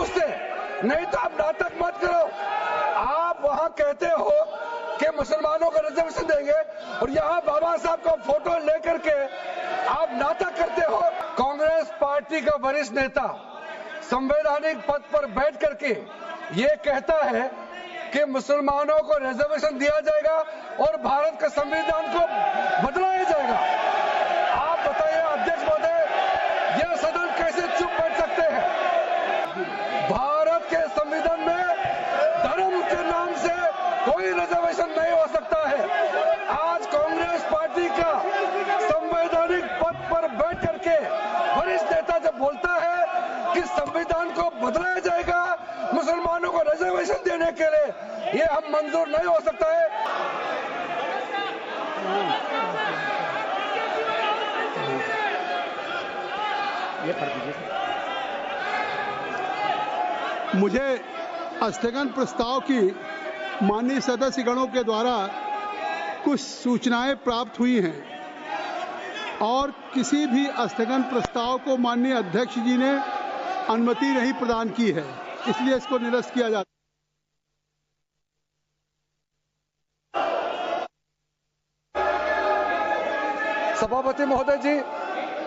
उससे, नहीं तो आप नाटक मत करो। आप वहां कहते हो कि मुसलमानों को रिजर्वेशन देंगे और यहाँ बाबा साहब का फोटो लेकर के आप नाटक करते हो। कांग्रेस पार्टी का वरिष्ठ नेता संवैधानिक पद पर बैठ करके ये कहता है कि मुसलमानों को रिजर्वेशन दिया जाएगा और भारत के संविधान को बदलाया जाएगा। आप बताइए अध्यक्ष महोदय, यह सदन कैसे चुप बैठ सकते हैं? भारत के संविधान में धर्म के नाम से कोई रिजर्वेशन नहीं हो सकता है। आज कांग्रेस पार्टी का संवैधानिक पद पर बैठ करके वरिष्ठ नेता जब बोलता है कि संविधान को बदलाया जाएगा मुसलमानों को रिजर्वेशन देने के लिए, ये हम मंजूर नहीं हो सकता है। मुझे स्थगन प्रस्ताव की माननीय सदस्यगणों के द्वारा कुछ सूचनाएं प्राप्त हुई हैं और किसी भी स्थगन प्रस्ताव को माननीय अध्यक्ष जी ने अनुमति नहीं प्रदान की है, इसलिए इसको निरस्त किया जाता है। सभापति महोदय जी,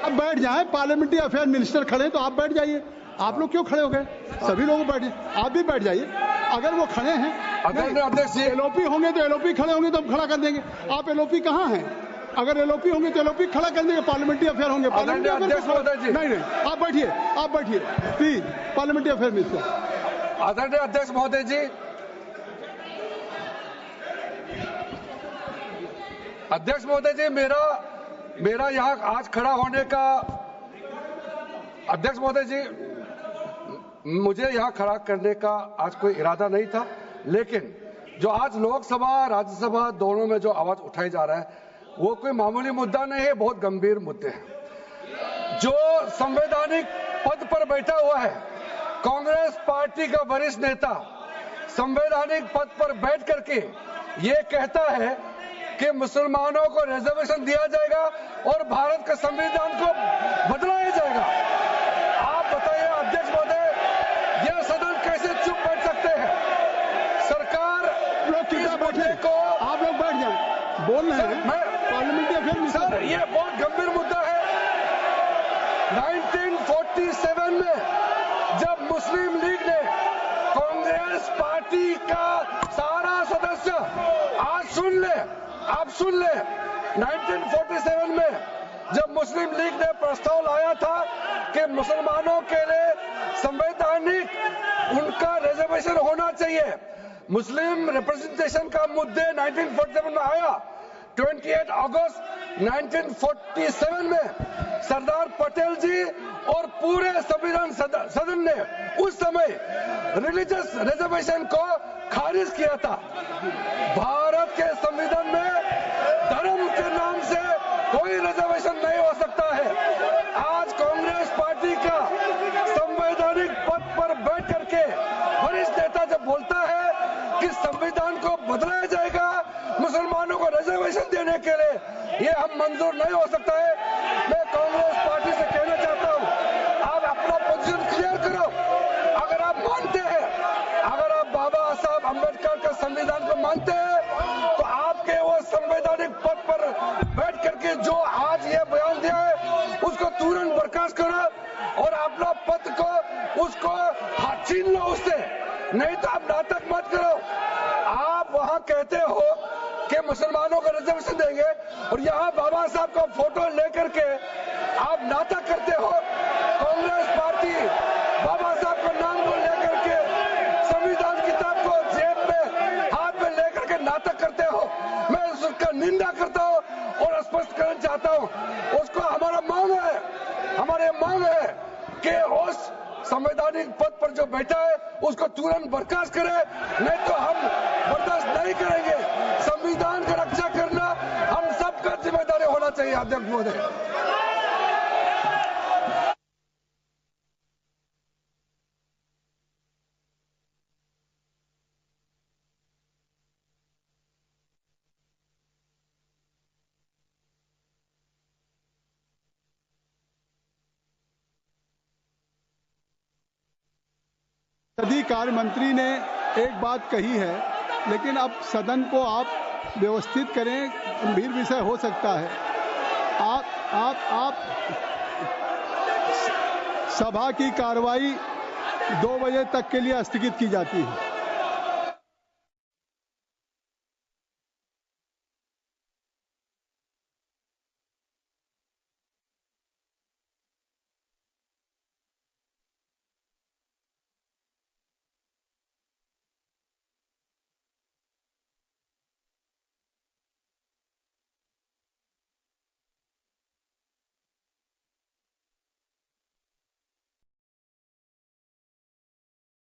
अब बैठ जाएं, पार्लियामेंट्री अफेयर मिनिस्टर खड़े हैं तो आप बैठ जाइए। आप लोग क्यों खड़े हो गए? सभी लोग बैठ जाइए, आप भी बैठ जाइए। अगर वो खड़े हैं, अगर अध्यक्ष जी एलओपी होंगे तो एलओपी खड़े होंगे तो हम खड़ा कर देंगे। आप एलओपी कहाँ हैं? अगर एलओपी होंगे तो एलओपी खड़ा कर देंगे। पार्लियामेंट्री अफेयर होंगे, पार्लियामेंट्री अफेयर नहीं, आप बैठिए, आप बैठिए प्लीज। Parliamentary affair minister. आदरणीय अध्यक्ष महोदय जी, अध्यक्ष महोदय जी, मेरा यहाँ आज खड़ा होने का, अध्यक्ष महोदय जी, मुझे यहाँ खड़ा करने का आज कोई इरादा नहीं था, लेकिन जो आज लोकसभा राज्यसभा दोनों में जो आवाज उठाई जा रहा है वो कोई मामूली मुद्दा नहीं है, बहुत गंभीर मुद्दे हैं। जो संवैधानिक पद पर बैठा हुआ है कांग्रेस पार्टी का वरिष्ठ नेता संवैधानिक पद पर बैठ करके ये कहता है कि मुसलमानों को रिजर्वेशन दिया जाएगा और भारत के संविधान को बदलाया जाएगा। आप बताइए अध्यक्ष महोदय, यह सदन कैसे चुप बैठ सकते हैं? सरकार इस मुद्दे को, आप लोग बैठ जाएं, बोल रहे हैं। पार्लियामेंट्री अफेयर सर, ये बहुत गंभीर मुद्दा है। 1947 में जब मुस्लिम लीग ने कांग्रेस पार्टी का सारा सदस्य, आज सुन ले, आप सुन ले, 1947 में जब मुस्लिम लीग ने प्रस्ताव लाया था कि मुसलमानों के लिए संवैधानिक उनका रिजर्वेशन होना चाहिए, मुस्लिम रिप्रेजेंटेशन का मुद्दे 1947 में आया। 28 अगस्त 1947 में सरदार पटेल जी और पूरे संविधान सदन ने उस समय रिलीजियस रिजर्वेशन को खारिज किया था। भारत के संविधान में धर्म के नाम से कोई रिजर्वेशन नहीं हो सकता है। आज कांग्रेस पार्टी का संवैधानिक पद पर बैठ करके वरिष्ठ नेता जब बोलता है कि संविधान को बदलाया जाएगा मुसलमानों को रिजर्वेशन देने के लिए, ये हम मंजूर नहीं हो सकता है। मैं कांग्रेस पार्टी से कहना चाहता हूं, आप अपना पोजीशन क्लियर करो। अगर आप मानते हैं, अगर आप बाबा साहब अम्बेडकर का संविधान को मानते हैं तो आपके वो संवैधानिक पद पर बैठ करके जो आज ये बयान दिया है उसको तुरंत बर्खास्त करो और अपना पद को उसको छीन लो उससे, नहीं तो आप नाटक मत करो। आप वहां कहते हो कि मुसलमानों को रिजर्वेशन देंगे और यहाँ बाबा साहब का फोटो लेकर के आप नाटक करते हो। कांग्रेस पार्टी बाबा साहब का नाम को लेकर के संविधान किताब को जेब में हाथ में लेकर के नाटक करते हो। मैं उसका निंदा करता हूँ और स्पष्ट करना चाहता हूँ, उसको हमारा मांग है कि उस संवैधानिक पद पर जो बैठा है उसको तुरंत बर्खास्त करे, नहीं तो हम बर्दाश्त नहीं करेंगे। संविधान की रक्षा करना हम सबका जिम्मेदारी होना चाहिए। अध्यक्ष महोदय। संसदीय कार्य मंत्री ने एक बात कही है, लेकिन अब सदन को आप व्यवस्थित करें, गंभीर विषय हो सकता है। आप सभा की कार्रवाई 2 बजे तक के लिए स्थगित की जाती है।